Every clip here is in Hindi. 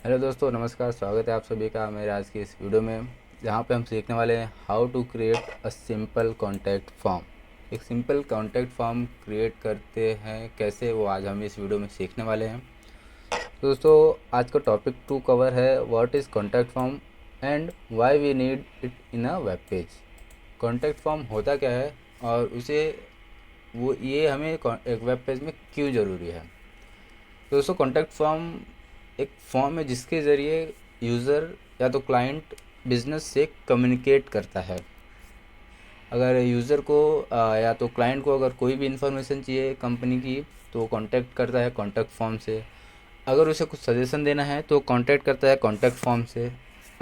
हेलो दोस्तों, नमस्कार। स्वागत है आप सभी का मेरे आज की इस वीडियो में, जहाँ पे हम सीखने वाले हैं how to create a simple contact form. एक सिंपल कॉन्टैक्ट फॉर्म क्रिएट करते हैं कैसे, वो आज हम इस वीडियो में सीखने वाले हैं। तो दोस्तों, आज का टॉपिक टू कवर है what is contact form and why we need it in a web page. Contact form होता क्या है और उसे वो ये हमें एक वेब पेज में क्यों ज़रूरी है। तो दोस्तों, कॉन्टैक्ट फॉर्म एक फॉर्म है जिसके ज़रिए यूज़र या तो क्लाइंट बिजनेस से कम्युनिकेट करता है। अगर यूज़र को या तो क्लाइंट को अगर कोई भी इन्फॉर्मेशन चाहिए कंपनी की, तो वो कॉन्टैक्ट करता है कॉन्टैक्ट फॉर्म से। अगर उसे कुछ सजेशन देना है तो कॉन्टैक्ट करता है कॉन्टैक्ट फॉर्म से।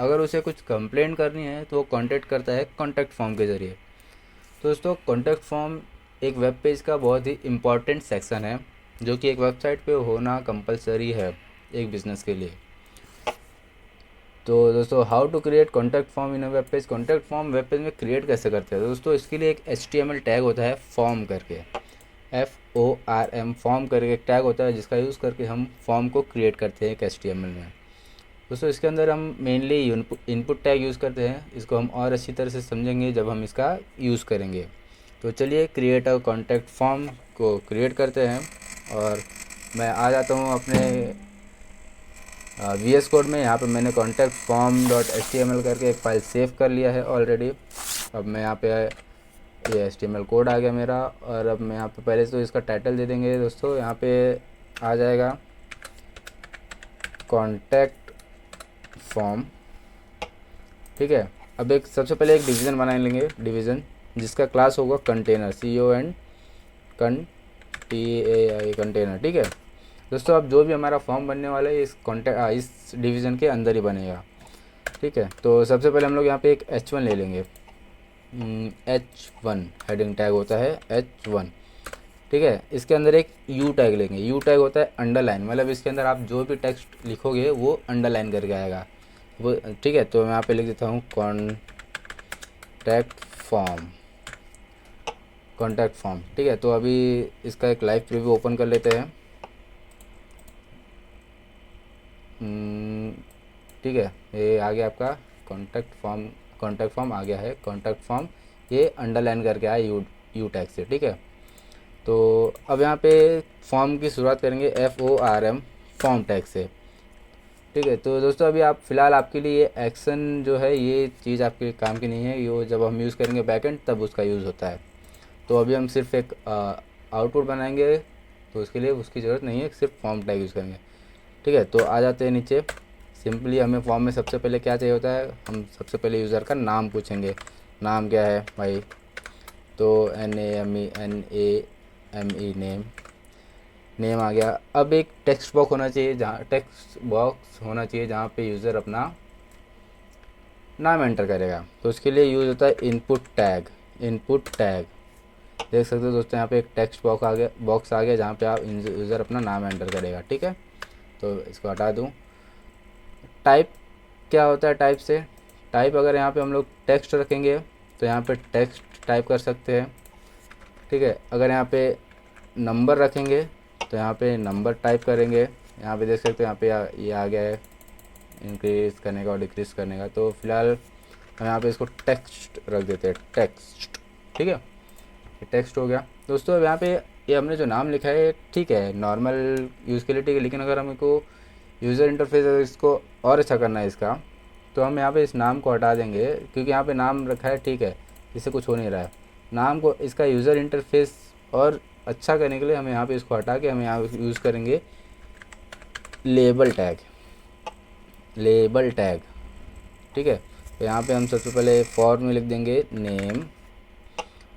अगर उसे कुछ कंप्लेंट करनी है तो वो कॉन्टैक्ट करता है कॉन्टैक्ट फॉर्म के ज़रिए। तो दोस्तों, कॉन्टैक्ट फॉर्म एक वेब पेज का बहुत ही इम्पॉर्टेंट सेक्शन है, जो कि एक वेबसाइट पे होना कंपलसरी है एक बिज़नेस के लिए। तो दोस्तों, how to create contact form in a web page. Contact form web page में क्रिएट कैसे करते हैं? तो दोस्तों, इसके लिए एक HTML टैग होता है फॉर्म करके, FORM फॉर्म करके एक टैग होता है, जिसका यूज़ करके हम फॉर्म को क्रिएट करते हैं एक HTML में। दोस्तों, इसके अंदर हम मेनली इनपुट टैग यूज़ करते हैं। इसको हम और अच्छी तरह से समझेंगे जब हम इसका यूज़ करेंगे। तो चलिए क्रिएट अ कॉन्टैक्ट फॉर्म को क्रिएट करते हैं। और मैं आ जाता हूँ अपने VS कोड में। यहाँ पे मैंने कॉन्टैक्ट फॉर्म डॉट HTML करके एक फ़ाइल सेव कर लिया है ऑलरेडी। अब मैं यहाँ पे ये HTML कोड आ गया मेरा, और अब मैं यहाँ पे पहले तो इसका टाइटल दे देंगे। दोस्तों, यहाँ पे आ जाएगा कॉन्टैक्ट फॉर्म, ठीक है। अब एक सबसे पहले एक डिवीज़न बना लेंगे, डिवीज़न जिसका क्लास होगा कंटेनर, CON कंटेनर, ठीक है। दोस्तों, अब जो भी हमारा फॉर्म बनने वाला है इस डिवीज़न के अंदर ही बनेगा, ठीक है। तो सबसे पहले हम लोग यहाँ पे एक H1 ले लेंगे। H1 हेडिंग टैग होता है, H1, ठीक है। इसके अंदर एक U टैग लेंगे। U टैग होता है अंडरलाइन, मतलब इसके अंदर आप जो भी टेक्स्ट लिखोगे वो अंडरलाइन करके आएगा वो, ठीक है। तो मैं यहाँ पे लिख देता हूँ कॉन्टैक्ट फॉर्म, ठीक है। तो अभी इसका एक लाइव प्रीव्यू ओपन कर लेते हैं। ठीक है, ये आ गया आपका कॉन्टैक्ट फॉर्म आ गया है। कॉन्टैक्ट फॉर्म ये अंडरलाइन करके आया यू टैग से, ठीक है। तो अब यहाँ पे फॉर्म की शुरुआत करेंगे FORM फॉर्म टैग से, ठीक है। तो दोस्तों, अभी आप फ़िलहाल आपके लिए ये एक्शन जो है, ये चीज़ आपके काम की नहीं है। ये जब हम यूज़ करेंगे बैकएंड तब उसका यूज़ होता है। तो अभी हम सिर्फ एक आउटपुट बनाएंगे, तो उसके लिए उसकी ज़रूरत नहीं है, सिर्फ फॉर्म टैग यूज़ करेंगे, ठीक है। तो आ जाते हैं नीचे। सिंपली हमें फॉर्म में सबसे पहले क्या चाहिए होता है, हम सबसे पहले यूज़र का नाम पूछेंगे। नाम क्या है भाई? तो NAME नेम आ गया। अब एक टेक्स्ट बॉक्स होना चाहिए जहाँ पे यूज़र अपना नाम एंटर करेगा। तो उसके लिए यूज़ होता है इनपुट टैग। देख सकते हो दोस्तों, यहाँ पे एक टेक्स्ट बॉक्स आ गया जहाँ पे आप यूज़र अपना नाम एंटर करेगा, ठीक है। तो इसको हटा दूँ। टाइप क्या होता है? टाइप से टाइप अगर यहाँ पे हम लोग टेक्स्ट रखेंगे तो यहाँ पे टेक्स्ट टाइप कर सकते हैं, ठीक है। अगर यहाँ पे नंबर रखेंगे तो यहाँ पे नंबर टाइप करेंगे। यहाँ पे देख सकते हो, यहाँ पे ये आ गया है इंक्रीज़ करने का और डिक्रीज़ करने का। तो फिलहाल हम यहाँ पे इसको टेक्स्ट रख देते हैं, टेक्स्ट, ठीक है। ये टेक्स्ट हो गया। दोस्तों, अब यहाँ पे ये हमने जो नाम लिखा है, ठीक है, नॉर्मल यूज़ के लिए ठीक है, लेकिन अगर हमको यूज़र इंटरफेस इसको और अच्छा करना है इसका, तो हम यहाँ पे इस नाम को हटा देंगे, क्योंकि यहाँ पे नाम रखा है, ठीक है, इससे कुछ हो नहीं रहा है। नाम को, इसका यूज़र इंटरफेस और अच्छा करने के लिए हम यहाँ पे इसको हटा के हम यहाँ यूज़ करेंगे लेबल टैग, ठीक है। तो यहाँ पे हम सबसे पहले फॉर में लिख देंगे नेम,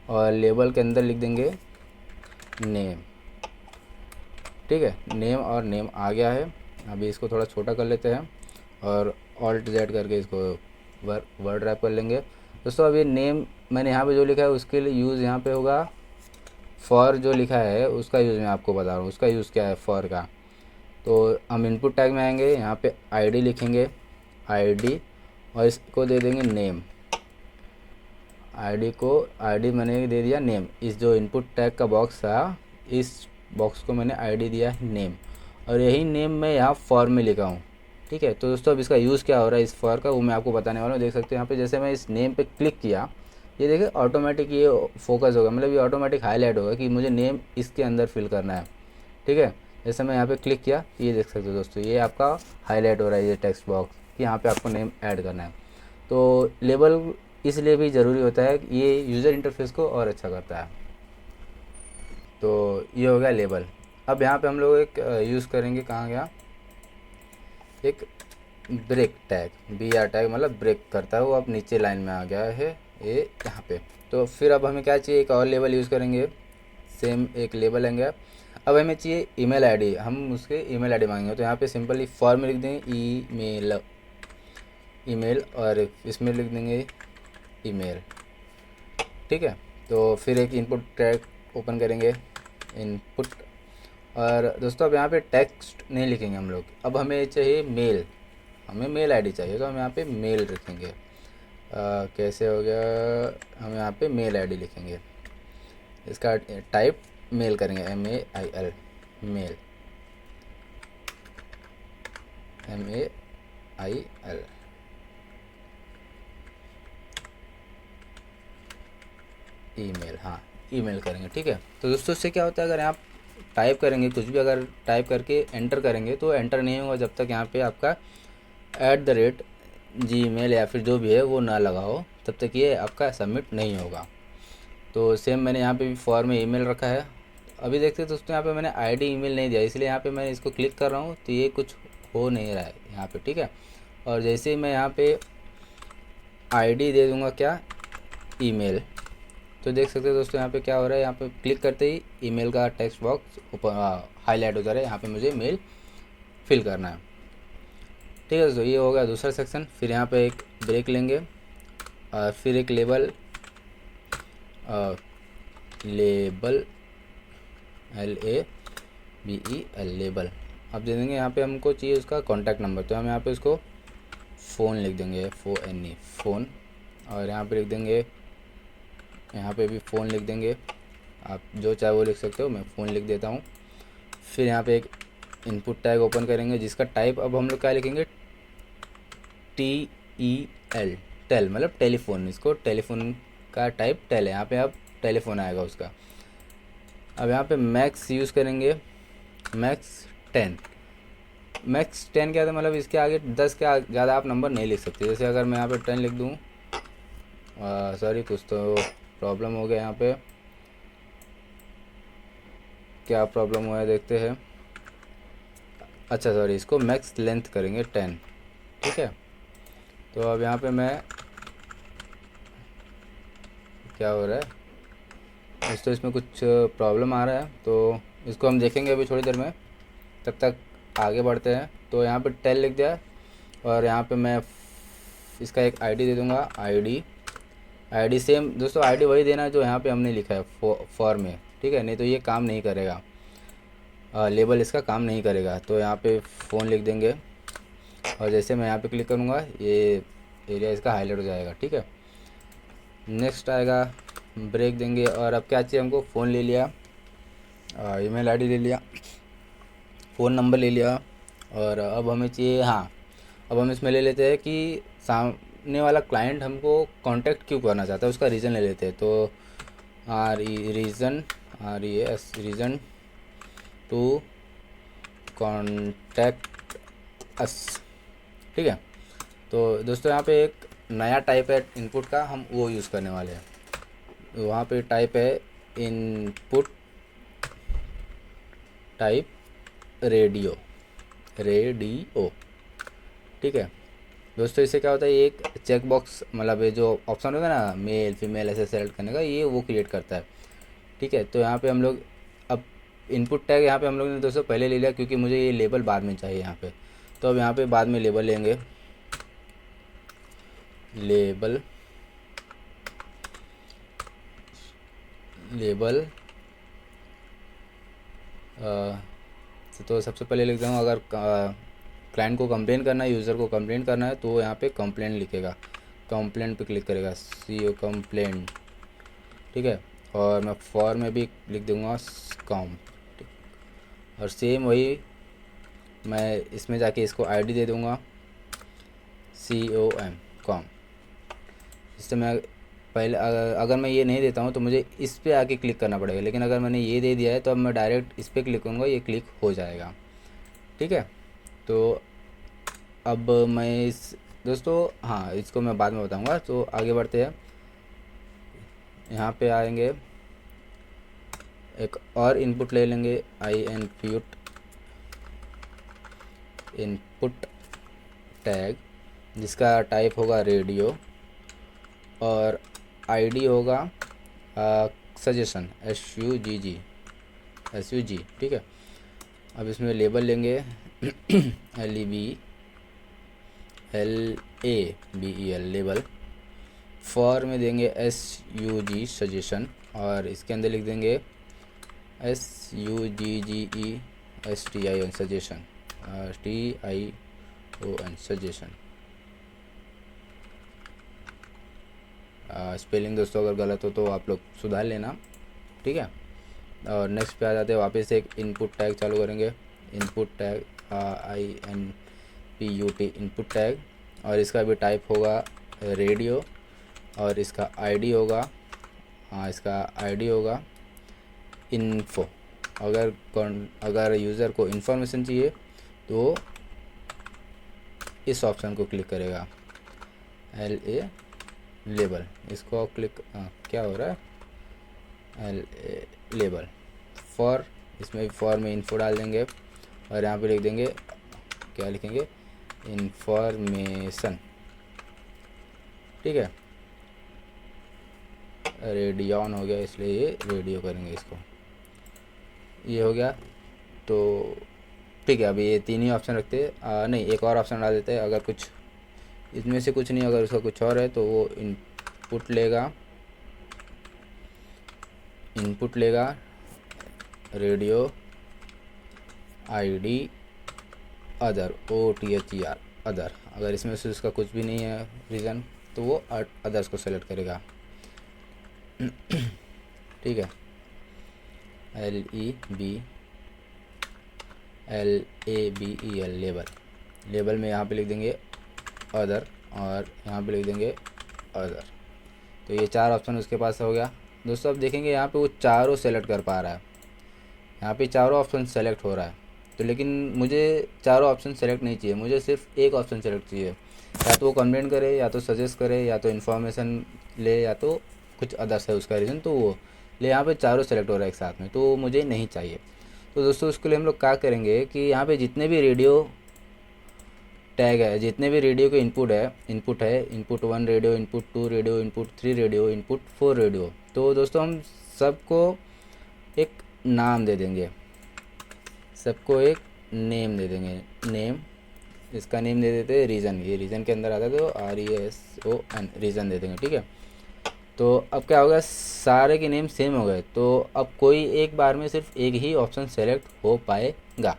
और लेबल के अंदर लिख देंगे नेम, ठीक है। नेम और नेम आ गया है। अभी इसको थोड़ा छोटा कर लेते हैं और Alt Z करके इसको वर्ड रैप कर लेंगे। दोस्तों, अभी नेम मैंने यहाँ पे जो लिखा है उसके लिए यूज़ यहाँ पे होगा फॉर। जो लिखा है उसका यूज़ मैं आपको बता रहा हूँ, उसका यूज़ क्या है फॉर का। तो हम इनपुट टैग में आएंगे, यहाँ पे ID लिखेंगे, ID, और इसको दे देंगे नेम। ID मैंने दे दिया नेम। इस जो इनपुट टैग का बॉक्स था, इस बॉक्स को मैंने ID दिया है नेम, और यही नेम मैं यहाँ फॉर में लिखा हूँ, ठीक है। तो दोस्तों अब इसका यूज़ क्या हो रहा है इस फॉर का, वो मैं आपको बताने वाला हूँ। देख सकते हो यहाँ पे जैसे मैं इस नेम पे क्लिक किया, ये देखिए ऑटोमेटिक ये फोकस होगा, मतलब ये ऑटोमेटिक हाईलाइट होगा कि मुझे नेम इसके अंदर फिल करना है। ठीक है, जैसे मैं यहाँ पे क्लिक किया, ये देख सकते हो दोस्तों ये आपका हाईलाइट हो रहा है ये टेक्स्ट बॉक्स कि यहाँ पे आपको नेम ऐड करना है। तो लेबल इसलिए भी ज़रूरी होता है कि ये यूज़र इंटरफेस को और अच्छा करता है। तो ये हो गया लेबल। अब यहाँ पे हम लोग एक यूज़ करेंगे, कहाँ गया, एक break tag, B R tag मतलब ब्रेक करता है वो, अब नीचे लाइन में आ गया है ये यहाँ पे। तो फिर अब हमें क्या चाहिए, एक और लेबल यूज़ करेंगे, सेम एक लेबल लेंगे। अब हमें चाहिए ईमेल आईडी, हम उसके ईमेल आईडी मांगेंगे। तो यहाँ पे सिंपली फॉर्म में लिख देंगे ईमेल और इसमें लिख देंगे ईमेल। ठीक है, तो फिर एक इनपुट टैग ओपन करेंगे, इनपुट। और दोस्तों अब यहाँ पे टेक्स्ट नहीं लिखेंगे हम लोग, अब हमें चाहिए मेल, हमें मेल आईडी चाहिए, तो हम यहाँ पे मेल रखेंगे। कैसे हो गया, हम यहाँ पे मेल आईडी लिखेंगे, इसका टाइप मेल करेंगे, MAIL, मेल, MAIL। ईमेल, हाँ ईमेल करेंगे। ठीक है, तो दोस्तों इससे क्या होता है, अगर आप टाइप करेंगे कुछ भी, अगर टाइप करके एंटर करेंगे तो एंटर नहीं होगा जब तक यहाँ पे आपका @Gmail या फिर जो भी है वो ना लगा हो, तब तक ये आपका सबमिट नहीं होगा। तो सेम मैंने यहाँ पे भी फॉर्म में ईमेल रखा है। अभी देखते हैं दोस्तों, यहाँ पे मैंने आईडी ईमेल नहीं दिया, इसलिए यहाँ पे मैं इसको क्लिक कर रहा हूँ तो ये कुछ हो नहीं रहा है यहाँ पे। ठीक है, और जैसे ही मैं यहाँ पे आईडी दे दूँगा क्या, ईमेल, तो देख सकते हो दोस्तों यहाँ पे क्या हो रहा है, यहाँ पे क्लिक करते ही ईमेल का टेक्स्ट बॉक्स ऊपर हाईलाइट हो जा रहा है, यहाँ पे मुझे मेल फिल करना है। ठीक है दोस्तों, ये हो गया दूसरा सेक्शन। फिर यहाँ पे एक ब्रेक लेंगे और फिर एक लेबल LABEL, लेबल। अब दे देंगे यहाँ पे हमको चाहिए उसका कॉन्टैक्ट नंबर, तो हम यहाँ पे उसको फ़ोन लिख देंगे, FONE, फ़ोन। और यहाँ पे लिख देंगे, यहाँ पे भी फ़ोन लिख देंगे, आप जो चाहे वो लिख सकते हो, मैं फ़ोन लिख देता हूँ। फिर यहाँ पे एक इनपुट टैग ओपन करेंगे जिसका टाइप अब हम लोग क्या लिखेंगे, TEL, टेल मतलब टेलीफोन, इसको टेलीफोन का टाइप टेल है, यहाँ पे अब टेलीफोन आएगा उसका। अब यहाँ पे मैक्स यूज़ करेंगे, मैक्स 10, मैक्स 10 क्या था, मतलब इसके आगे 10 के ज़्यादा आप नंबर नहीं लिख सकते। जैसे अगर मैं यहाँ पे 10 लिख दूँ, सॉरी कुछ तो प्रॉब्लम हो गया यहाँ पे, क्या प्रॉब्लम हुआ है देखते हैं। अच्छा सॉरी, इसको मैक्स लेंथ करेंगे 10। ठीक है, तो अब यहाँ पे मैं, क्या हो रहा है दोस्तों, इसमें कुछ प्रॉब्लम आ रहा है, तो इसको हम देखेंगे अभी थोड़ी देर में, तब तक आगे बढ़ते हैं। तो यहाँ पे 10 लिख दिया और यहाँ पे मैं इसका एक आईडी दे दूँगा, आईडी सेम दोस्तों, आईडी वही देना है जो यहाँ पे हमने लिखा है फॉर्म में। ठीक है, नहीं तो ये काम नहीं करेगा, लेबल इसका काम नहीं करेगा। तो यहाँ पे फ़ोन लिख देंगे और जैसे मैं यहाँ पे क्लिक करूँगा ये एरिया इसका हाईलाइट हो जाएगा। ठीक है, नेक्स्ट आएगा, ब्रेक देंगे और अब क्या चाहिए हमको, फ़ोन ले लिया, ईमेल आईडी ले लिया, फ़ोन नंबर ले लिया, और अब हमें चाहिए, हाँ अब हम इसमें ले लेते हैं कि सामने वाला क्लाइंट हमको कांटेक्ट क्यों करना चाहता है, उसका रीज़न ले लेते हैं। तो रीज़न टू कांटेक्ट अस। ठीक है, तो दोस्तों यहाँ पे एक नया टाइप है इनपुट का, हम वो यूज़ करने वाले हैं। वहाँ पे टाइप है इनपुट टाइप रेडियो। ठीक है दोस्तों, इससे क्या होता है, ये एक चेक बॉक्स, मतलब ये जो ऑप्शन होता है ना मेल फीमेल ऐसे सेलेक्ट करने का, ये वो क्रिएट करता है। ठीक है, तो यहाँ पे हम लोग अब इनपुट टैग यहाँ पे हम लोग ने दोस्तों पहले ले लिया, क्योंकि मुझे ये लेबल बाद में चाहिए यहाँ पे। तो अब यहाँ पे बाद में लेबल लेंगे, लेबल तो सबसे पहले लिख दूँगा, अगर क्लाइंट को कंप्लेन करना है, यूज़र को कंप्लेन करना है, तो वो यहाँ पे कंप्लेन लिखेगा, कंप्लेन पे क्लिक करेगा, CO कंप्लेन। ठीक है, और मैं फॉर में भी लिख दूँगा कॉम, और सेम वही मैं इसमें जाके इसको आईडी दे दूँगा com। इससे मैं पहले अगर मैं ये नहीं देता हूँ तो मुझे इस पे आके क्लिक करना पड़ेगा, लेकिन अगर मैंने ये दे दिया है तो अब मैं डायरेक्ट इस पर क्लिक करूँगा, ये क्लिक हो जाएगा। ठीक है, तो अब मैं इस दोस्तों, हाँ इसको मैं बाद में बताऊँगा। तो आगे बढ़ते हैं, यहाँ पे आएंगे, एक और इनपुट ले लेंगे, इनपुट टैग, जिसका टाइप होगा रेडियो और आईडी होगा सजेशन, SUG। ठीक है, अब इसमें लेबल लेंगे LABEL लेबल, फॉर में देंगे SUG सजेशन, और इसके अंदर लिख देंगे SUGGESTION suggestion, TION suggestion. Spelling दोस्तों अगर गलत हो तो आप लोग सुधार लेना। ठीक है, और नेक्स्ट पे आ जाते हैं, वापस एक इनपुट टैग चालू करेंगे, input tag INPUT input tag, और इसका भी टाइप होगा रेडियो, और इसका आईडी होगा इन्फो। अगर यूज़र को इन्फॉर्मेशन चाहिए तो इस ऑप्शन को क्लिक करेगा, LA लेबल, इसको क्लिक, क्या हो रहा है, LA लेबल फॉर, इसमें फॉर में इन्फो डाल देंगे, और यहाँ पे लिख देंगे, क्या लिखेंगे, इन्फॉर्मेशन। ठीक है, रेडियन हो गया, इसलिए ये रेडियो करेंगे इसको, ये हो गया। तो ठीक है, अभी ये तीन ही ऑप्शन रखते हैं, नहीं एक और ऑप्शन डाल देते हैं, अगर कुछ इसमें से कुछ नहीं, अगर उसका कुछ और है तो वो इनपुट लेगा radio ID other, OTHER other. अगर इसमें से उसका कुछ भी नहीं है रीज़न तो वो अदर्स को सेलेक्ट करेगा। ठीक है, LABEL लेबल में यहाँ पे लिख देंगे अदर, और यहाँ पे लिख देंगे अदर। तो ये चार ऑप्शन उसके पास हो गया दोस्तों। अब देखेंगे यहाँ पे वो चारों सेलेक्ट कर पा रहा है, यहाँ पे चारों ऑप्शन सेलेक्ट हो रहा है, तो लेकिन मुझे चारों ऑप्शन सेलेक्ट नहीं चाहिए, मुझे सिर्फ एक ऑप्शन सेलेक्ट चाहिए, या तो वो कंप्लेंट करे, या तो सजेस्ट करे, या तो इन्फॉर्मेशन ले, या तो कुछ अदर्स है उसका रीज़न, तो वो ले। यहाँ पे चारों सेलेक्ट हो रहा है एक साथ में, तो मुझे नहीं चाहिए। तो दोस्तों उसके लिए हम लोग क्या करेंगे कि यहाँ पे जितने भी रेडियो टैग है, जितने भी रेडियो के इनपुट है, input 1 radio, input 2 radio, input 3 radio, input 4 radio, तो दोस्तों हम सबको एक नाम दे देंगे, सबको एक नेम दे देंगे, नेम, इसका नेम दे देते हैं रीज़न, ये रीज़न के अंदर आता है तो RESON रीज़न दे देंगे। ठीक है, तो अब क्या होगा, सारे के नेम सेम हो गए, तो अब कोई एक बार में सिर्फ एक ही ऑप्शन सेलेक्ट हो पाएगा।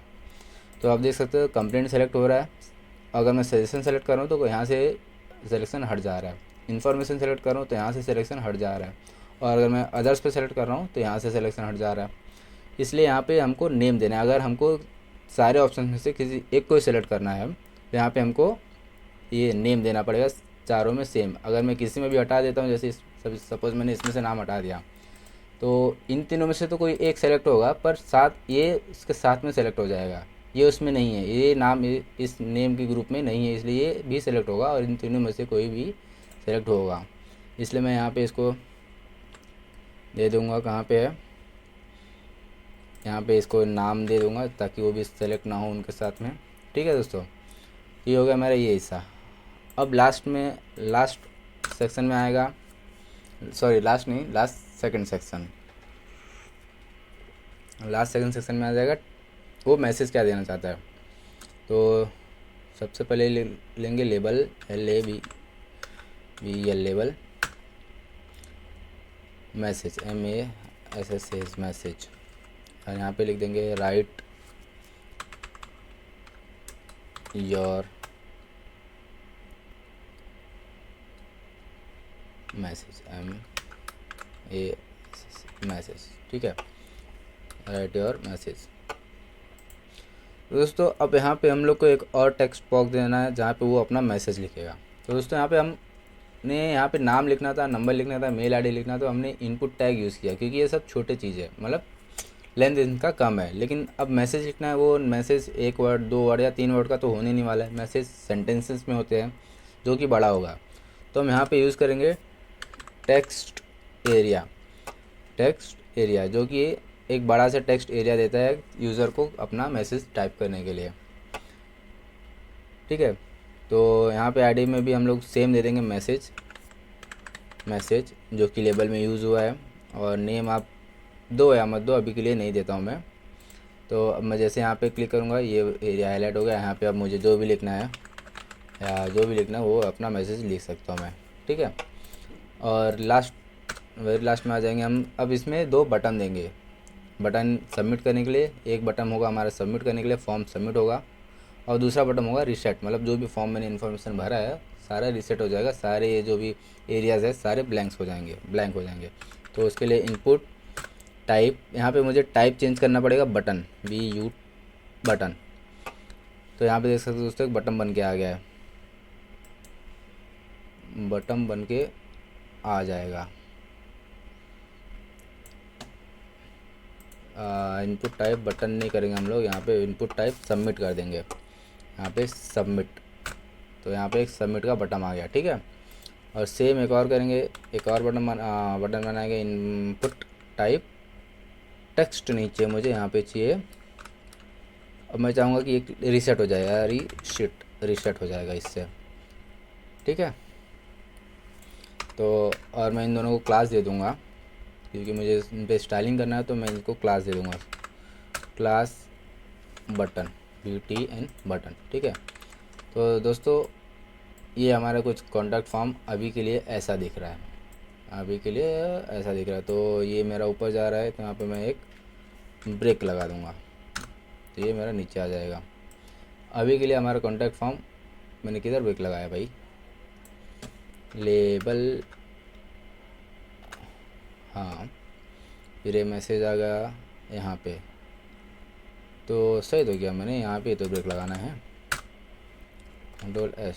तो आप देख सकते हो कंप्लेंट सेलेक्ट हो रहा है, अगर मैं सजेशन सेलेक्ट कर रहा हूँ तो यहाँ से सिलेक्शन हट जा रहा है, इन्फॉर्मेशन सेलेक्ट कर रहा हूँ तो यहाँ से सिलेक्शन हट जा रहा है, और अगर मैं अदर्स पे सेलेक्ट कर रहा हूँ तो यहाँ से सिलेक्शन हट जा रहा है। इसलिए यहाँ पे हमको नेम देना है, अगर हमको सारे ऑप्शन में से किसी एक को सेलेक्ट करना है तो यहाँ पे हमको ये नेम देना पड़ेगा, चारों में सेम। अगर मैं किसी में भी हटा देता हूँ, जैसे सपोज़ मैंने इसमें से नाम हटा दिया, तो इन तीनों में से तो कोई एक सेलेक्ट होगा, पर साथ ये इसके साथ में सेलेक्ट हो जाएगा, ये उसमें नहीं है, ये नाम इस नेम के ग्रुप में नहीं है, इसलिए ये भी सेलेक्ट होगा, और इन तीनों में से कोई भी सेलेक्ट होगा। इसलिए मैं यहाँ पे इसको दे दूँगा, कहाँ पे है, यहाँ पे इसको नाम दे दूँगा ताकि वो भी सेलेक्ट ना हो उनके साथ में। ठीक है दोस्तों, ये हो गया मेरा ये हिस्सा। अब लास्ट सेक्शन में आएगा, सॉरी लास्ट नहीं, सेकंड सेक्शन में आ जाएगा, वो मैसेज क्या देना चाहता है। तो सबसे पहले लेंगे label, LABEL label, message, MASSAGE message, और यहाँ पे लिख देंगे राइट योर मैसेज, मैसेज। ठीक है, राइट योर मैसेज। दोस्तों अब यहाँ पे हम लोग को एक और टेक्स्ट बॉक्स देना है जहाँ पे वो अपना मैसेज लिखेगा। तो दोस्तों यहाँ पे हमने यहाँ पे नाम लिखना था, नंबर लिखना था, मेल आईडी लिखना था, तो हमने इनपुट टैग यूज़ किया क्योंकि ये सब छोटे चीज़ है, मतलब लेंथ इनका कम है। लेकिन अब मैसेज लिखना है, वो मैसेज 1 वर्ड 2 वर्ड या 3 वर्ड का तो होने नहीं वाला है, मैसेज सेंटेंसेस में होते हैं जो कि बड़ा होगा। तो हम यहाँ पे यूज़ करेंगे टेक्स्ट एरिया। टेक्स्ट एरिया जो कि एक बड़ा सा टेक्स्ट एरिया देता है यूज़र को अपना मैसेज टाइप करने के लिए। ठीक है, तो यहाँ पे आईडी में भी हम लोग सेम दे देंगे मैसेज जो कि लेबल में यूज़ हुआ है, और नेम आप दो या मत दो, अभी के लिए नहीं देता हूँ मैं। तो अब मैं जैसे यहाँ पे क्लिक करूँगा ये एरिया हाईलाइट हो गया। यहाँ पे अब मुझे जो भी लिखना है या जो भी लिखना है वो अपना मैसेज लिख सकता हूँ मैं। ठीक है, और वेरी लास्ट में आ जाएंगे हम। अब इसमें 2 बटन देंगे। बटन सबमिट करने के लिए एक बटन होगा हमारा सबमिट करने के लिए, फॉर्म सबमिट होगा, और दूसरा बटन होगा रीसेट, मतलब जो भी फॉर्म मैंने इन्फॉर्मेशन भरा है सारा रीसेट हो जाएगा, सारे ये जो भी एरियाज़ है सारे ब्लैंक हो जाएंगे। तो उसके लिए इनपुट टाइप, यहाँ पे मुझे टाइप चेंज करना पड़ेगा बटन, BU बटन। तो यहाँ पे देख सकते हो दोस्तों एक बटन बन के आ गया है, बटन बन के आ जाएगा। इनपुट टाइप बटन नहीं करेंगे हम लोग, यहाँ पे इनपुट टाइप सबमिट कर देंगे, यहाँ पे सबमिट। तो यहाँ पे एक सबमिट का बटन आ गया। ठीक है, और सेम एक और करेंगे, एक और बटन बनाएंगे, इनपुट टाइप टेक्स्ट नीचे मुझे यहाँ पे चाहिए। अब मैं चाहूँगा कि एक रीसेट हो जाएगा, रीसेट हो जाएगा इससे। ठीक है, तो और मैं इन दोनों को क्लास दे दूँगा क्योंकि मुझे इन पर स्टाइलिंग करना है, तो मैं इनको क्लास दे दूँगा, क्लास बटन, BTN बटन। ठीक है, तो दोस्तों ये हमारा कुछ कॉन्टैक्ट फॉर्म अभी के लिए ऐसा दिख रहा है, तो ये मेरा ऊपर जा रहा है, तो यहाँ पे मैं एक ब्रेक लगा दूँगा, तो ये मेरा नीचे आ जाएगा। अभी के लिए हमारा कॉन्टैक्ट फॉर्म मैंने किधर ब्रेक लगाया भाई, लेबल, हाँ, फिर ये मैसेज आ गया यहाँ पे, तो सही तो किया मैंने, यहाँ पे तो ब्रेक लगाना है, Ctrl+S,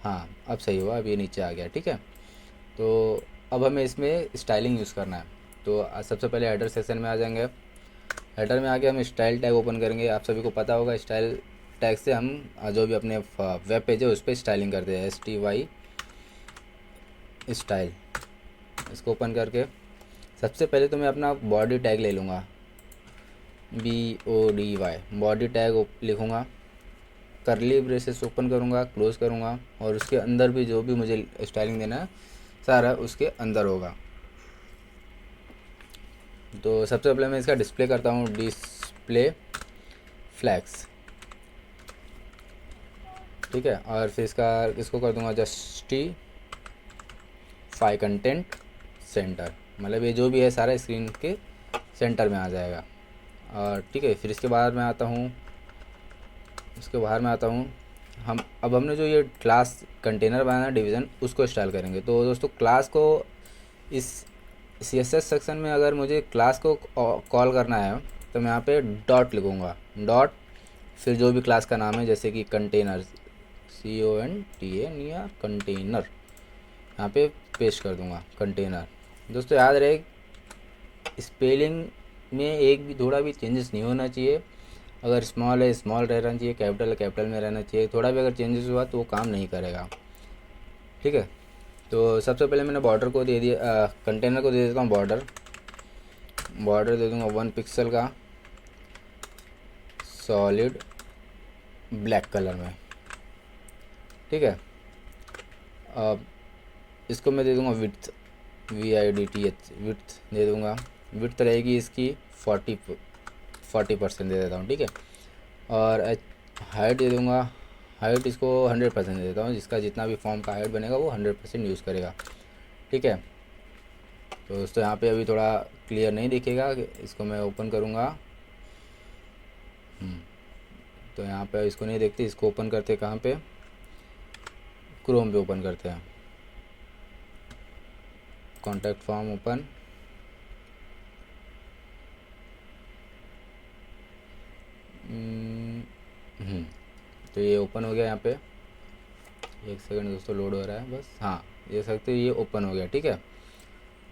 हाँ अब सही हुआ, अब ये नीचे आ गया। ठीक है, तो अब हमें इसमें स्टाइलिंग यूज़ करना है। तो सबसे पहले हेडर सेक्शन में आ जाएंगे, हेडर में आके हम स्टाइल टैग ओपन करेंगे। आप सभी को पता होगा स्टाइल टैग से हम जो भी अपने वेब पेज है उस पर स्टाइलिंग करते हैं, STY स्टाइल। इसको ओपन करके सबसे पहले तो मैं अपना बॉडी टैग ले लूँगा, BODY बॉडी टैग लिखूँगा, करली ब्रेसेस ओपन करूँगा, क्लोज़ करूँगा, और उसके अंदर भी जो भी मुझे स्टाइलिंग देना है सारा उसके अंदर होगा। तो सबसे पहले मैं इसका डिस्प्ले करता हूँ, डिस्प्ले फ्लैक्स। ठीक है, और फिर इसको कर दूँगा जस्टिफाई कंटेंट सेंटर, मतलब ये जो भी है सारा स्क्रीन के सेंटर में आ जाएगा। और ठीक है, फिर इसके बाहर मैं आता हूँ, हमने जो ये क्लास कंटेनर बनाना डिवीज़न उसको स्टाइल करेंगे। तो दोस्तों क्लास को इस CSS सेक्शन में अगर मुझे क्लास को कॉल करना है तो मैं यहाँ पे डॉट लिखूँगा, डॉट, फिर जो भी क्लास का नाम है जैसे कि कंटेनर, CONTN या कंटेनर, यहाँ पे पेस्ट कर दूँगा कंटेनर। दोस्तों याद रहे स्पेलिंग में एक भी थोड़ा भी चेंजेस नहीं होना चाहिए, अगर स्मॉल है स्मॉल रहना चाहिए, कैपिटल है कैपिटल में रहना चाहिए, थोड़ा भी अगर चेंजेस हुआ तो वो काम नहीं करेगा। ठीक है, तो सबसे पहले मैंने बॉर्डर को दे दिया, कंटेनर को दे देता हूँ बॉर्डर दे दूँगा 1 पिक्सल का, सॉलिड ब्लैक कलर में। ठीक है, अब इसको मैं दे दूँगा विड्थ, VIDTH विड्थ दे दूँगा, विड्थ रहेगी इसकी 40% दे देता हूँ। ठीक है, और हाइट दे दूँगा, हाइट इसको 100% दे देता हूँ, जिसका जितना भी फॉर्म का हाइट बनेगा वो 100% यूज़ करेगा। ठीक है, तो दोस्तों यहाँ पे अभी थोड़ा क्लियर नहीं दिखेगा, इसको मैं ओपन करूँगा, तो यहाँ पे इसको नहीं देखते, इसको ओपन करते कहाँ पे, क्रोम पे ओपन करते हैं, कॉन्टैक्ट फॉर्म ओपन, तो ये ओपन हो गया यहाँ पे। एक सेकंड दोस्तों, लोड हो रहा है बस। हाँ, देख सकते हो ये ओपन हो गया। ठीक है,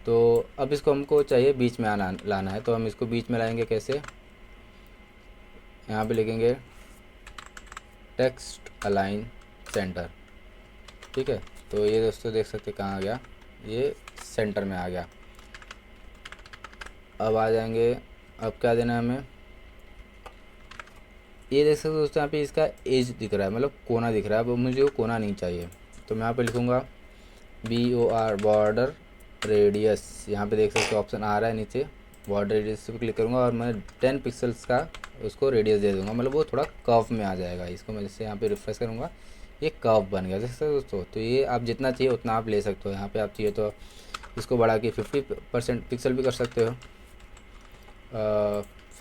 तो अब इसको हमको चाहिए बीच में लाना है। तो हम इसको बीच में लाएंगे कैसे? यहाँ पे लिखेंगे टेक्स्ट अलाइन सेंटर। ठीक है, तो ये दोस्तों देख सकते कहाँ आ गया, ये सेंटर में आ गया। अब आ जाएंगे, अब क्या देना है हमें? ये देख सकते हो दोस्तों, यहाँ पे इसका एज दिख रहा है, मतलब कोना दिख रहा है। अब मुझे वो कोना नहीं चाहिए, तो मैं यहाँ पे लिखूँगा BOR बॉर्डर रेडियस। यहाँ पे देख सकते हो ऑप्शन आ रहा है नीचे, बॉर्डर रेडियस पे क्लिक करूँगा और मैं 10 पिक्सल्स का उसको रेडियस दे दूँगा, मतलब वो थोड़ा कर्व में आ जाएगा। इसको मैं जैसे यहाँ पे रिफ्रेश करूँगा, ये कर्व बन गया। देख सकते हो दोस्तों, तो ये आप जितना चाहिए उतना आप ले सकते हो। यहाँ पे आप चाहिए तो इसको बढ़ा के 50% पिक्सल भी कर सकते हो,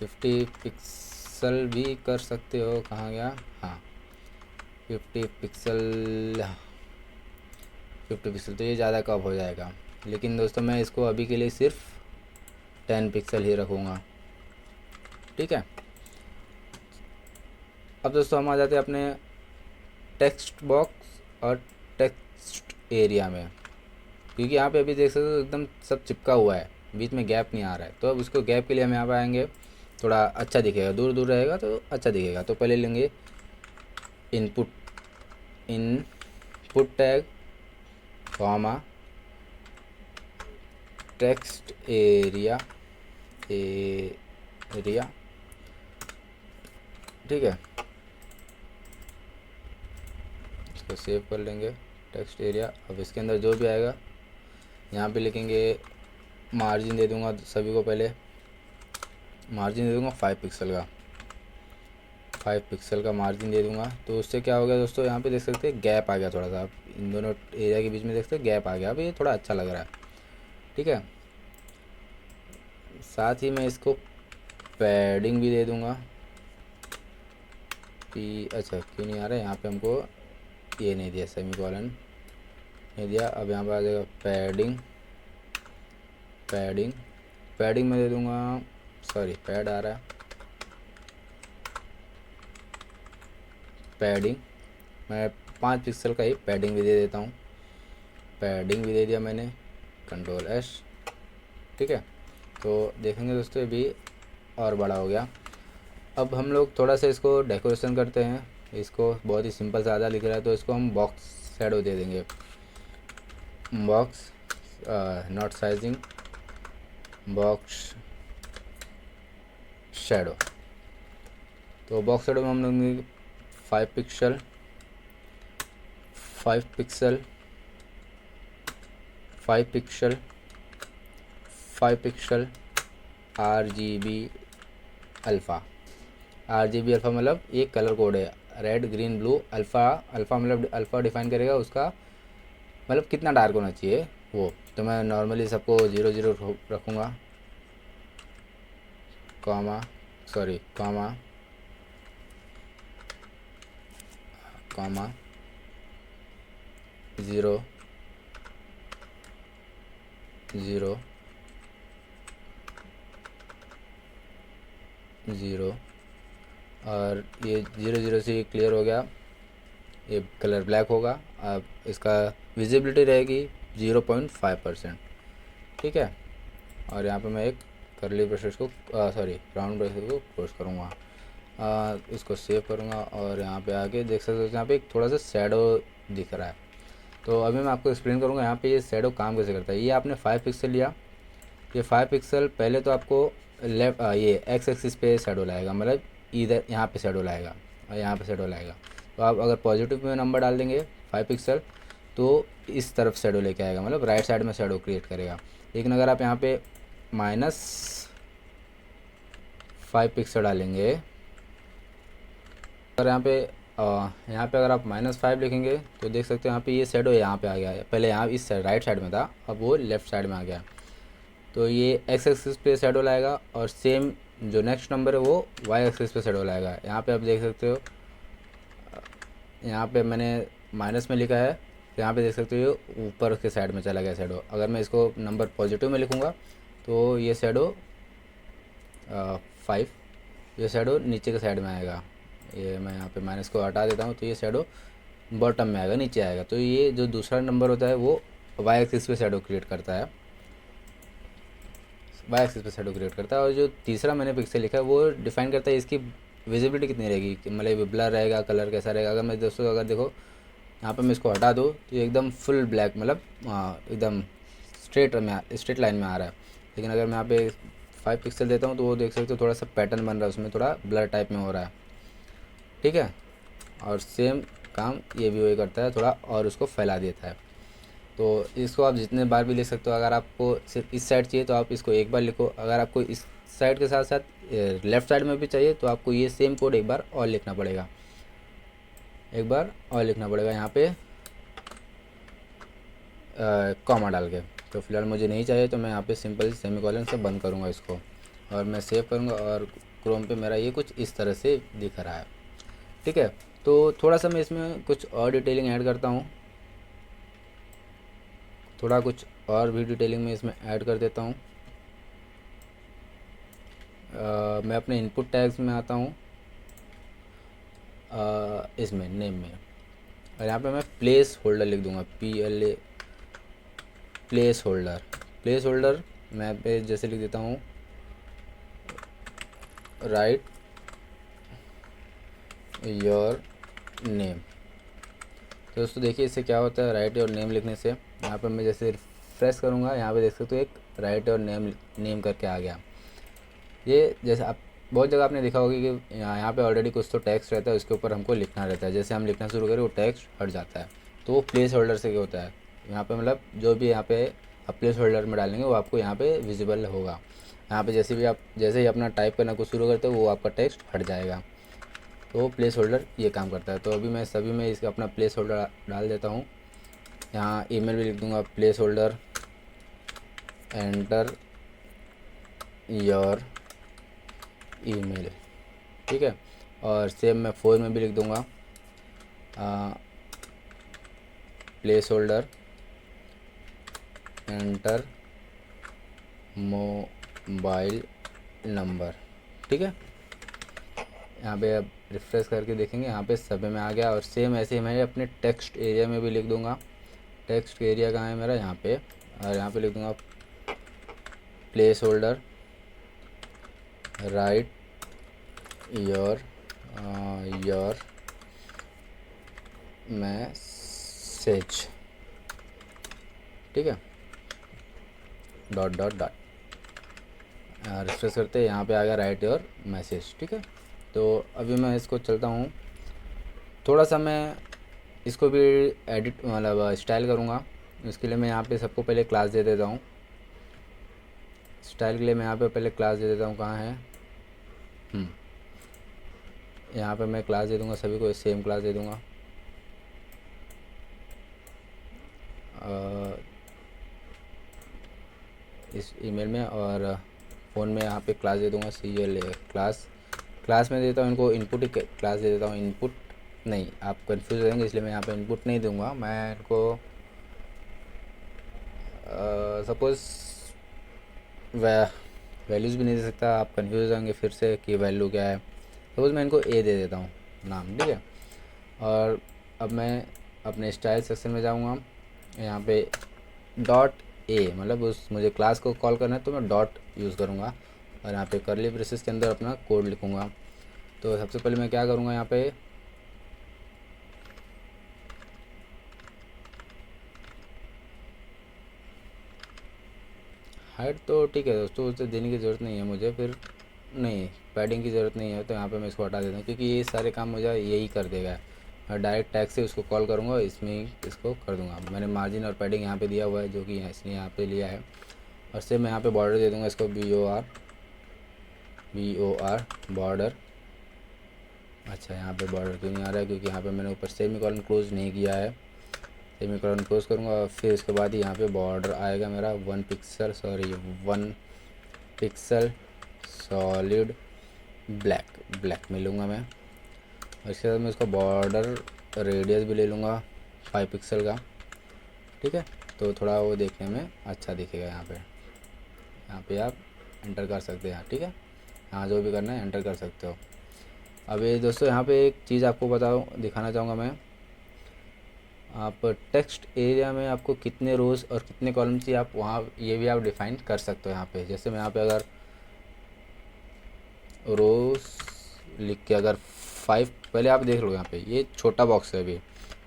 50 पिक्सल भी कर सकते हो। कहाँ गया? हाँ, 50 पिक्सल, 50 पिक्सल। तो ये ज़्यादा कब हो जाएगा, लेकिन दोस्तों मैं इसको अभी के लिए सिर्फ 10 पिक्सल ही रखूँगा। ठीक है, अब दोस्तों हम आ जाते हैं अपने टेक्स्ट बॉक्स और टेक्स्ट एरिया में, क्योंकि यहाँ पे अभी देख सकते हो एकदम सब चिपका हुआ है, बीच में गैप नहीं आ रहा है। तो अब उसको गैप के लिए हम यहाँ पर आएंगे, थोड़ा अच्छा दिखेगा, दूर दूर रहेगा तो अच्छा दिखेगा। तो पहले लेंगे input tag comma text area. ठीक है, इसको सेव कर लेंगे टेक्स्ट एरिया। अब इसके अंदर जो भी आएगा यहाँ पे लिखेंगे, मार्जिन दे दूँगा सभी को। पहले मार्जिन दे दूँगा 5 पिक्सल का, 5 पिक्सल का मार्जिन दे दूँगा। तो उससे क्या हो गया दोस्तों, यहाँ पे देख सकते हैं गैप आ गया थोड़ा सा, आप इन दोनों एरिया के बीच में देख सकते हैं गैप आ गया। अब ये थोड़ा अच्छा लग रहा है। ठीक है, साथ ही मैं इसको पैडिंग भी दे दूँगा। अच्छा क्यों नहीं आ रहा है यहाँ पे, हमको ये नहीं दिया, सेमीकोलन नहीं दिया। अब यहाँ पर आ जाएगा पैडिंग में दे दूँगा, सॉरी पैड आ रहा है, पैडिंग मैं 5 पिक्सल का ही पैडिंग भी दे देता हूँ। पैडिंग भी दे दिया मैंने, Ctrl+S। ठीक है, तो देखेंगे दोस्तों ये भी और बड़ा हो गया। अब हम लोग थोड़ा सा इसको डेकोरेशन करते हैं। इसको बहुत ही सिंपल ज़्यादा लिख रहा है, तो इसको हम बॉक्स शैडो दे देंगे। Box not sizing, box shadow. तो बॉक्स शैडो में हम लोग 5 pixel, 5 pixel, 5 pixel, 5 pixel RGB alpha. RGB alpha मतलब एक कलर कोड है, रेड ग्रीन ब्लू। अल्फ़ा मतलब अल्फ़ा डिफाइन करेगा उसका मतलब कितना डार्क होना चाहिए वो। तो मैं नॉर्मली सबको 0 रखूँगा, कॉमा 0 0 और ये 0 से क्लियर हो गया। ये कलर ब्लैक होगा। अब इसका विजिबिलिटी रहेगी 0.5%। ठीक है, और यहाँ पे मैं एक करली ब्रशेस को राउंड ब्रशेस को क्लोज करूँगा। इसको सेव करूँगा और यहाँ पे आके देख सकते हो यहाँ पे एक थोड़ा सा शैडो दिख रहा है। तो अभी मैं आपको एक्सप्लेन करूँगा यहाँ पे ये शैडो काम कैसे करता है। ये आपने 5 पिक्सल लिया, ये 5 पिक्सल पहले तो आपको लेफ्ट ये एक्स एक्सिस पे शैडो लाएगा, मतलब इधर यहाँ पे शैडो लाएगा और यहाँ पे शैडो लाएगा। तो आप अगर पॉजिटिव में नंबर डाल देंगे 5 पिक्सल तो इस तरफ शैडो लेके आएगा, मतलब राइट साइड में शैडो क्रिएट करेगा। लेकिन अगर आप यहाँ पे -5 पिक्सल डालेंगे, अगर यहाँ पे अगर आप -5 लिखेंगे तो देख सकते हो यहाँ पे ये शैडो यहाँ पे आ गया है। पहले यहाँ इस राइट साइड में था, अब वो लेफ़्ट साइड में आ गया। तो ये एक्स एक्सिस पे शैडो लाएगा और सेम जो नेक्स्ट नंबर है वो वाई एक्सिस पे शैडो लाएगा। यहाँ पे आप देख सकते हो, यहाँ पे मैंने माइनस में लिखा है, तो यहाँ पे देख सकते हो ऊपर के साइड में चला गया शैडो। अगर मैं इसको नंबर पॉजिटिव में लिखूँगा तो ये शैडो 5, ये शैडो नीचे के साइड में आएगा, ये मैं यहाँ पे माइनस को हटा देता हूँ, तो ये शेडो बॉटम में आएगा, नीचे आएगा। तो ये जो दूसरा नंबर होता है वो वाई एक्सिस पे शेडो क्रिएट करता है, वाई एक्सिस पे शेडो क्रिएट करता है। और जो तीसरा मैंने पिक्सल लिखा है वो डिफाइन करता है इसकी विजिबिलिटी कितनी रहेगी, मतलब ब्लर रहेगा, कलर कैसा रहेगा। अगर मैं दोस्तों अगर देखो यहाँ पे मैं इसको हटा दूँ तो ये एकदम फुल ब्लैक, मतलब एकदम स्ट्रेट लाइन में आ रहा है। लेकिन अगर मैं यहाँ पे 5 पिक्सल देता हूँ तो वो देख सकते हो थोड़ा सा पैटर्न बन रहा है, उसमें थोड़ा ब्लर टाइप में हो रहा है, ठीक है। और सेम काम ये भी वही करता है, थोड़ा और उसको फैला देता है। तो इसको आप जितने बार भी लिख सकते हो। अगर आपको सिर्फ इस साइड चाहिए तो आप इसको एक बार लिखो, अगर आपको इस साइड के साथ साथ लेफ़्ट साइड में भी चाहिए तो आपको ये सेम कोड एक बार और लिखना पड़ेगा, एक बार और लिखना पड़ेगा यहाँ पे कॉमा डाल के। तो फिलहाल मुझे नहीं चाहिए तो मैं यहाँ पे सिंपल सेमीकोलन से बंद करूँगा इसको, और मैं सेव करूँगा। और क्रोम पे मेरा ये कुछ इस तरह से दिख रहा है, ठीक है। तो थोड़ा सा मैं इसमें कुछ और डिटेलिंग ऐड करता हूँ, थोड़ा कुछ और भी डिटेलिंग में इसमें ऐड कर देता हूँ। मैं अपने इनपुट टैग्स में आता हूँ, इसमें नेम में, और यहाँ पे मैं प्लेस होल्डर लिख दूँगा, PLA place holder. Place holder मैं पे जैसे लिख देता हूँ राइट योर नेम। तो दोस्तों देखिए इससे क्या होता है, राइट योर नेम लिखने से यहाँ पर मैं जैसे रिफ्रेश करूँगा, यहाँ पे देख सकते हो एक राइट योर नेम करके आ गया। ये जैसे आप बहुत जगह आपने देखा होगा कि यहाँ पे ऑलरेडी कुछ तो टेक्स्ट रहता है, उसके ऊपर हमको लिखना रहता है। जैसे हम लिखना शुरू करें वो टेक्स्ट हट जाता है। तो वो प्लेस होल्डर से क्या होता है, यहाँ पे मतलब जो भी यहाँ पे आप प्लेस होल्डर में डालेंगे वो आपको यहाँ पे विजिबल होगा। यहाँ पे जैसे ही अपना टाइप करना कुछ शुरू करते हो वो आपका टेक्स्ट हट जाएगा। तो प्लेस होल्डर ये काम करता है। तो अभी मैं सभी में इसका अपना प्लेस होल्डर डाल देता हूँ। यहाँ ईमेल भी लिख दूँगा, place holder enter your email, ठीक है। और सेम मैं 4 में भी लिख दूँगा place holder enter mobile number, ठीक है। यहाँ पे अब रिफ्रेश करके देखेंगे यहाँ पे सभी में आ गया। और सेम ऐसे ही मैं अपने टेक्स्ट एरिया में भी लिख दूँगा। टेक्स्ट एरिया कहाँ है मेरा, यहाँ पे, और यहाँ पे लिख दूँगा place holder right your message, ठीक है, डॉट डॉट डॉट। रिफ्रेश करते हैं, यहाँ पे आ गया राइट योर मैसेज, ठीक है। तो अभी मैं इसको चलता हूँ, थोड़ा सा मैं इसको भी एडिट मतलब स्टाइल करूँगा। इसके लिए मैं यहाँ पे सबको पहले क्लास दे देता हूँ। स्टाइल के लिए मैं यहाँ पे पहले क्लास दे देता हूँ, कहाँ है, यहाँ पे मैं क्लास दे दूँगा, सभी को सेम क्लास दे दूँगा। इस ईमेल में और फ़ोन में यहाँ पे क्लास दे दूँगा CLA क्लास में देता हूँ इनको इनपुट ही क्लास दे देता हूँ। इनपुट नहीं, आप कंफ्यूज हो जाएंगे, इसलिए मैं यहाँ पे इनपुट नहीं दूँगा। मैं इनको सपोज़ वैल्यूज़ भी नहीं दे सकता, आप कंफ्यूज हो जाएंगे फिर से कि वैल्यू क्या है। सपोज़ मैं इनको A दे देता हूँ नाम, ठीक है। और अब मैं अपने स्टाइल सेक्शन में जाऊँगा, यहाँ पे डॉट A मतलब उस मुझे क्लास को कॉल करना है तो मैं डॉट यूज़ करूँगा, और यहाँ पे कर्ली ब्रेसेस के अंदर अपना कोड लिखूँगा। तो सबसे पहले मैं क्या करूँगा, यहाँ पे हाइट तो ठीक है दोस्तों, उसे देने की ज़रूरत नहीं है मुझे, फिर नहीं पैडिंग की ज़रूरत नहीं है। तो यहाँ पे मैं इसको हटा देता हूँ क्योंकि ये सारे काम मुझे यही कर देगा। मैं डायरेक्ट टैग से उसको कॉल करूँगा, इसमें ही इसको कर दूँगा। मैंने मार्जिन और पैडिंग यहाँ पे दिया हुआ है, जो कि इसने यहाँ पे लिया है। और से मैं यहाँ पे बॉर्डर दे दूँगा इसको BOR बॉर्डर। अच्छा, यहाँ पे बॉर्डर क्यों नहीं आ रहा है, क्योंकि यहाँ पे मैंने ऊपर सेमीकोलन क्लोज नहीं किया है। सेमीकोलन क्लोज करूँगा और फिर इसके बाद यहाँ पे बॉर्डर आएगा मेरा 1 पिक्सल सॉलिड ब्लैक में लूँगा मैं। और इसके बाद मैं इसका बॉर्डर रेडियस भी ले लूँगा 5 पिक्सल का, ठीक है। तो थोड़ा वो देखने में अच्छा दिखेगा। यहाँ पे आप एंटर कर सकते हैं, ठीक है। हाँ, जो भी करना है एंटर कर सकते हो। अब ये दोस्तों यहाँ पे एक चीज़ आपको दिखाना चाहूँगा मैं। आप टेक्स्ट एरिया में आपको कितने रोज़ और कितने कॉलम चाहिए, आप वहाँ ये भी आप डिफ़ाइन कर सकते हो यहाँ पे। जैसे मैं यहाँ पे अगर रोज़ लिख के अगर 5, पहले आप देख लो यहाँ पे ये छोटा बॉक्स है अभी,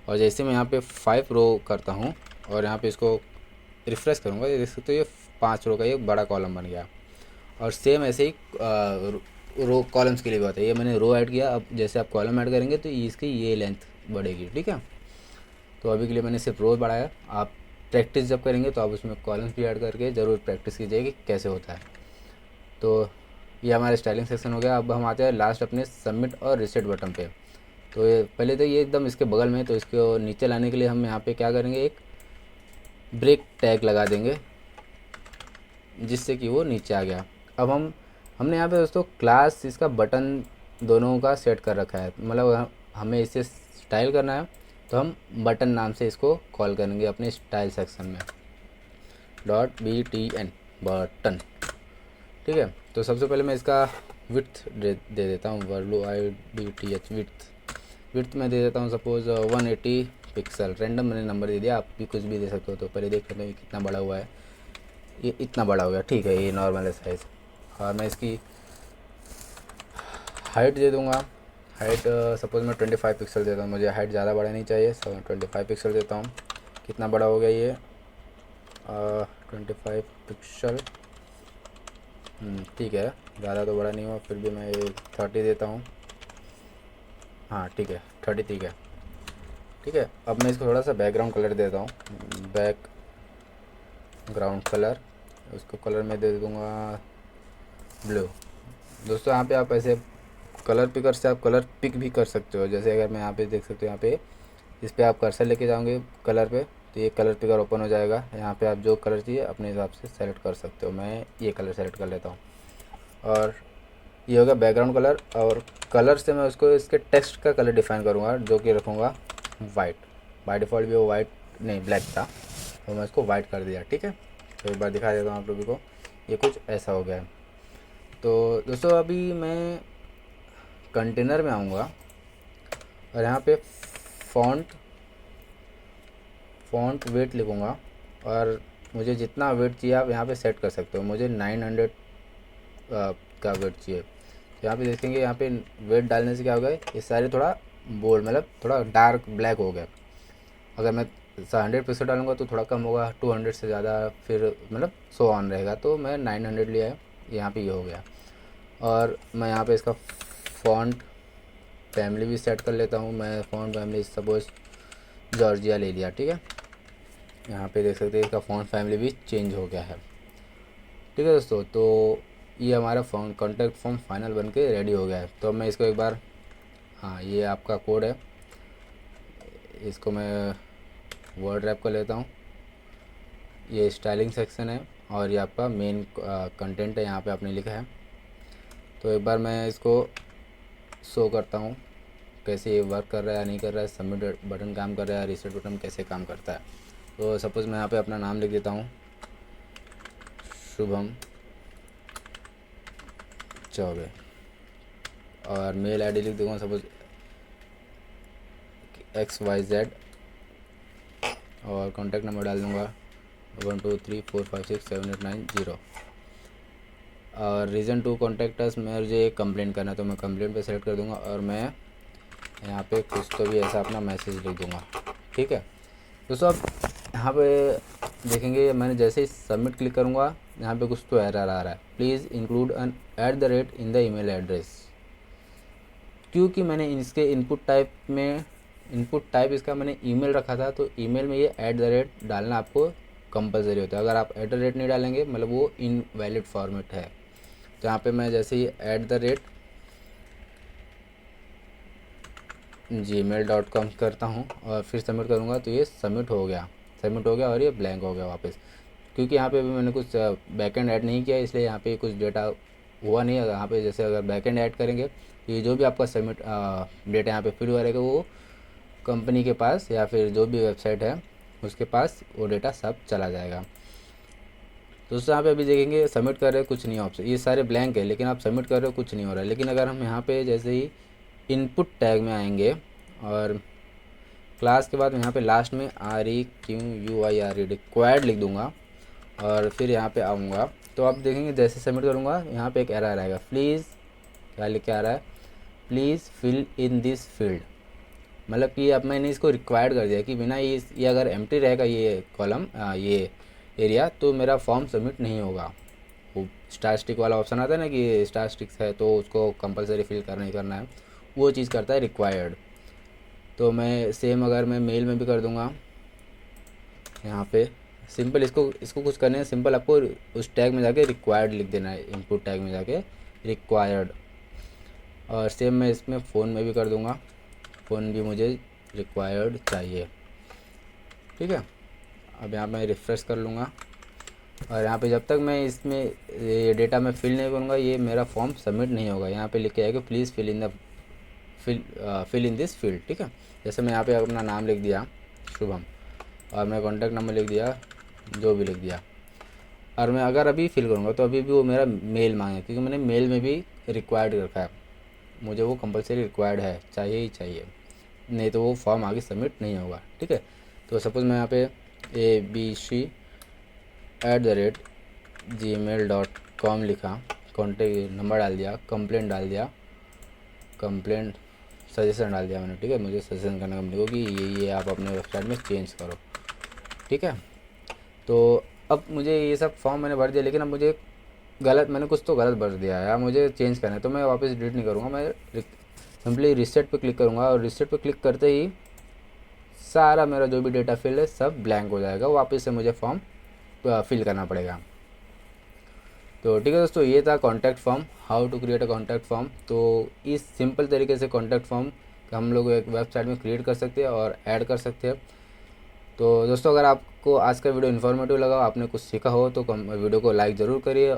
और जैसे मैं यहाँ पे 5 रो करता हूँ और यहाँ पे इसको रिफ़्रेश करूँगा, ये देख सकते हो ये 5 रो का एक बड़ा कॉलम बन गया। और सेम ऐसे ही रो कॉलम्स के लिए भी होता है। ये मैंने रो ऐड किया, अब जैसे आप कॉलम ऐड करेंगे तो इसकी ये लेंथ बढ़ेगी, ठीक है। तो अभी के लिए मैंने सिर्फ रोज़ बढ़ाया। आप प्रैक्टिस जब करेंगे तो आप उसमें कॉलम्स भी ऐड करके ज़रूर प्रैक्टिस कीजिए कि कैसे होता है। तो ये हमारा स्टाइलिंग सेक्शन हो गया। अब हम आते हैं लास्ट अपने सबमिट और रीसेट बटन पे। तो ये पहले तो ये एकदम इसके बगल में, तो इसको नीचे लाने के लिए हम यहाँ पे क्या करेंगे, एक ब्रेक टैग लगा देंगे जिससे कि वो नीचे आ गया। अब हमने यहाँ पे दोस्तों क्लास इसका बटन दोनों का सेट कर रखा है, मतलब हमें इसे स्टाइल करना है तो हम बटन नाम से इसको कॉल करेंगे अपने स्टाइल सेक्शन में, .btn बटन, ठीक है। तो सबसे पहले मैं इसका विड्थ दे देता हूँ, WIDTH विड्थ में दे देता हूँ सपोज़ 180 पिक्सल। रैंडम मैंने नंबर दे दिया, आप भी कुछ भी दे सकते हो। तो पहले देख लेते हैं कितना बड़ा हुआ है, ये इतना बड़ा हो गया, ठीक है, ये नॉर्मल है साइज़। और मैं इसकी हाइट दे दूँगा, हाइट सपोज़ मैं 25 पिक्सल देता हूँ, मुझे हाइट ज़्यादा बड़ा नहीं चाहिए, 25 पिक्सल देता हूँ। कितना बड़ा हो गया ये, 25 पिक्सल, ठीक है, ज़्यादा तो बड़ा नहीं हुआ, फिर भी मैं 30 देता हूँ। हाँ ठीक है, 30 ठीक है, ठीक है। अब मैं इसको थोड़ा सा बैकग्राउंड कलर देता हूँ, बैकग्राउंड कलर, उसको कलर में दे दूँगा ब्लू। दोस्तों यहाँ पे आप ऐसे कलर पिकर से आप कलर पिक भी कर सकते हो। जैसे अगर मैं यहाँ पे देख सकते हो, यहाँ पे इस पर आप कर्सर लेके जाओगे कलर पे तो ये कलर पिकर ओपन हो जाएगा। यहाँ पे आप जो कलर चाहिए अपने हिसाब से सेलेक्ट कर सकते हो। मैं ये कलर सेलेक्ट कर लेता हूँ और ये होगा बैकग्राउंड कलर। और कलर से मैं उसको इसके टेक्स्ट का कलर डिफाइन करूँगा, जो कि रखूँगा वाइट। बाय डिफ़ॉल्ट भी वो वाइट नहीं ब्लैक था, तो मैं इसको वाइट कर दिया, ठीक है। तो एक बार दिखा देता हूँ आप लोगों को, ये कुछ ऐसा हो गया है। तो दोस्तों अभी मैं कंटेनर में आऊँगा और यहाँ पे फ़ॉन्ट वेट लिखूँगा और मुझे जितना वेट चाहिए आप यहाँ पे सेट कर सकते हो। मुझे 900 का वेट चाहिए। तो यहाँ पे देखेंगे, यहाँ पे वेट डालने से क्या होगा, ये सारे थोड़ा बोल्ड मतलब थोड़ा डार्क ब्लैक हो गया। अगर मैं 100% डालूँगा तो थोड़ा कम होगा, 200 से ज़्यादा फिर मतलब 100 ऑन रहेगा। तो मैं 900 लिया है, यहाँ पे ये हो गया। और मैं यहाँ पे इसका फ़ॉन्ट फैमिली भी सेट कर लेता हूँ। मैं फ़ॉन्ट फैमिली सपोज़ जॉर्जिया ले लिया, ठीक है। यहाँ पे देख सकते हैं इसका फ़ॉन्ट फैमिली भी चेंज हो गया है, ठीक है दोस्तों। तो ये हमारा कॉन्टैक्ट फॉर्म फाइनल बन के रेडी हो गया है। तो मैं इसको एक बार, हाँ ये आपका कोड है, इसको मैं वर्ड रैप कर लेता हूँ। ये स्टाइलिंग सेक्शन है और ये आपका मेन कंटेंट है, यहाँ पे आपने लिखा है। तो एक बार मैं इसको शो करता हूँ कैसे ये वर्क कर रहा है या नहीं कर रहा है, सबमिट बटन काम कर रहा है, रीसेट बटन कैसे काम करता है। तो सपोज़ मैं यहाँ पे अपना नाम लिख देता हूँ, शुभम चौबे, और मेल आईडी लिख दूँगा सपोज़ XYZ, और कॉन्टैक्ट नंबर डाल दूँगा 1234567890। और रीज़न टू कॉन्टैक्ट अस, मुझे कंप्लेंट करना है तो मैं कंप्लेंट पे सेलेक्ट कर दूँगा और मैं यहाँ पे कुछ तो भी ऐसा अपना मैसेज लिख दूँगा, ठीक है दोस्तों। अब यहाँ पे देखेंगे, मैंने जैसे ही सबमिट क्लिक करूँगा यहाँ पे कुछ तो एरर आ रहा है, please include an @ in the email address. क्योंकि मैंने इसके इनपुट टाइप इसका मैंने ईमेल रखा था, तो ईमेल में ये @ डालना आपको कंपलसरी होता है। अगर आप @ नहीं डालेंगे मतलब वो इनवैलिड फॉर्मेट है। तो यहाँ पे मैं जैसे ही @gmail.com करता हूँ और फिर सबमिट करूँगा तो ये सबमिट हो गया और ये ब्लैंक हो गया वापस। क्योंकि यहाँ पे भी मैंने कुछ बैकएंड ऐड नहीं किया, इसलिए यहाँ पे कुछ डेटा हुआ नहीं है। यहाँ पे जैसे अगर बैकएंड ऐड करेंगे ये जो भी आपका सबमिट डेटा यहाँ पे फिल हुआ रहेगा वो कंपनी के पास या फिर जो भी वेबसाइट है उसके पास वो डेटा सब चला जाएगा। तो दोस्तों यहाँ पे अभी देखेंगे सबमिट कर रहे हैं, कुछ नहीं ऑप्शन, ये सारे ब्लैंक है, लेकिन आप सबमिट कर रहे हो कुछ नहीं हो रहा है। लेकिन अगर हम यहाँ पे जैसे ही इनपुट टैग में आएंगे और क्लास के बाद यहाँ पे लास्ट में REQUIRE रिक्वायर्ड लिख दूँगा और फिर यहाँ पे आऊँगा तो आप देखेंगे जैसे सबमिट करूँगा यहाँ पे एक एरर आएगा। प्लीज़ क्या लिख के आ रहा है, please fill in this field. मतलब कि अब मैंने इसको रिक्वायर्ड कर दिया कि बिना ये अगर एम्प्टी रहेगा ये कॉलम ये एरिया तो मेरा फॉर्म सबमिट नहीं होगा। वो स्टार स्टिक वाला ऑप्शन आता है ना कि स्टार स्टिक्स है तो उसको कंपलसरी फिल करना ही करना है, वो चीज़ करता है रिक्वायर्ड। तो मैं सेम अगर मैं मेल में भी कर दूंगा यहाँ पे सिंपल इसको कुछ करने है, सिंपल आपको उस टैग में जाके रिक्वायर्ड लिख देना है, इनपुट टैग में जाके रिक्वायर्ड। और सेम मैं इसमें फ़ोन में भी कर दूंगा, फ़ोन भी मुझे रिक्वायर्ड चाहिए। ठीक है, अब यहाँ मैं रिफ़्रेश कर लूँगा और यहाँ पे जब तक मैं इसमें ये डेटा में फिल नहीं करूँगा ये मेरा फॉर्म सबमिट नहीं होगा। यहाँ पे लिख के आएगा please fill in this field. ठीक है, जैसे मैं यहाँ पे अपना नाम लिख दिया शुभम और मैं कॉन्टैक्ट नंबर लिख दिया, जो भी लिख दिया, और मैं अगर अभी फिल करूँगा तो अभी भी वो मेरा मेल मांगे क्योंकि मैंने मेल में भी रिक्वायर्ड रखा है, मुझे वो कंपलसरी रिक्वायर्ड है, चाहिए ही चाहिए, नहीं तो वो फॉर्म आगे सबमिट नहीं होगा। ठीक है, तो सपोज़ मैं यहाँ पे abc@gmail.com लिखा, कॉन्टेक्ट नंबर डाल दिया, कंप्लेंट डाल दिया, कंप्लेंट सजेशन डाल दिया मैंने। ठीक है, मुझे सजेशन करना कंपनी को कि ये आप अपने वेबसाइट में चेंज करो। ठीक है, तो अब मुझे ये सब फॉर्म मैंने भर दिया लेकिन अब मुझे मैंने कुछ तो गलत भर दिया है, मुझे चेंज करना है तो मैं वापस डिलीट नहीं करूँगा, मैं सिंपली रिसेट पे क्लिक करूँगा और रिसेट पे क्लिक करते ही सारा मेरा जो भी डेटा फिल है सब ब्लैंक हो जाएगा, वापस से मुझे फॉर्म फिल करना पड़ेगा। तो ठीक है दोस्तों, ये था contact form, how to create a contact form. तो इस सिंपल तरीके से कॉन्टैक्ट फॉर्म हम लोग एक वेबसाइट में क्रिएट कर सकते हैं और ऐड कर सकते हैं। तो दोस्तों अगर आपको आज का वीडियो इन्फॉर्मेटिव लगा, आपने कुछ सीखा हो तो वीडियो को लाइक ज़रूर करिए।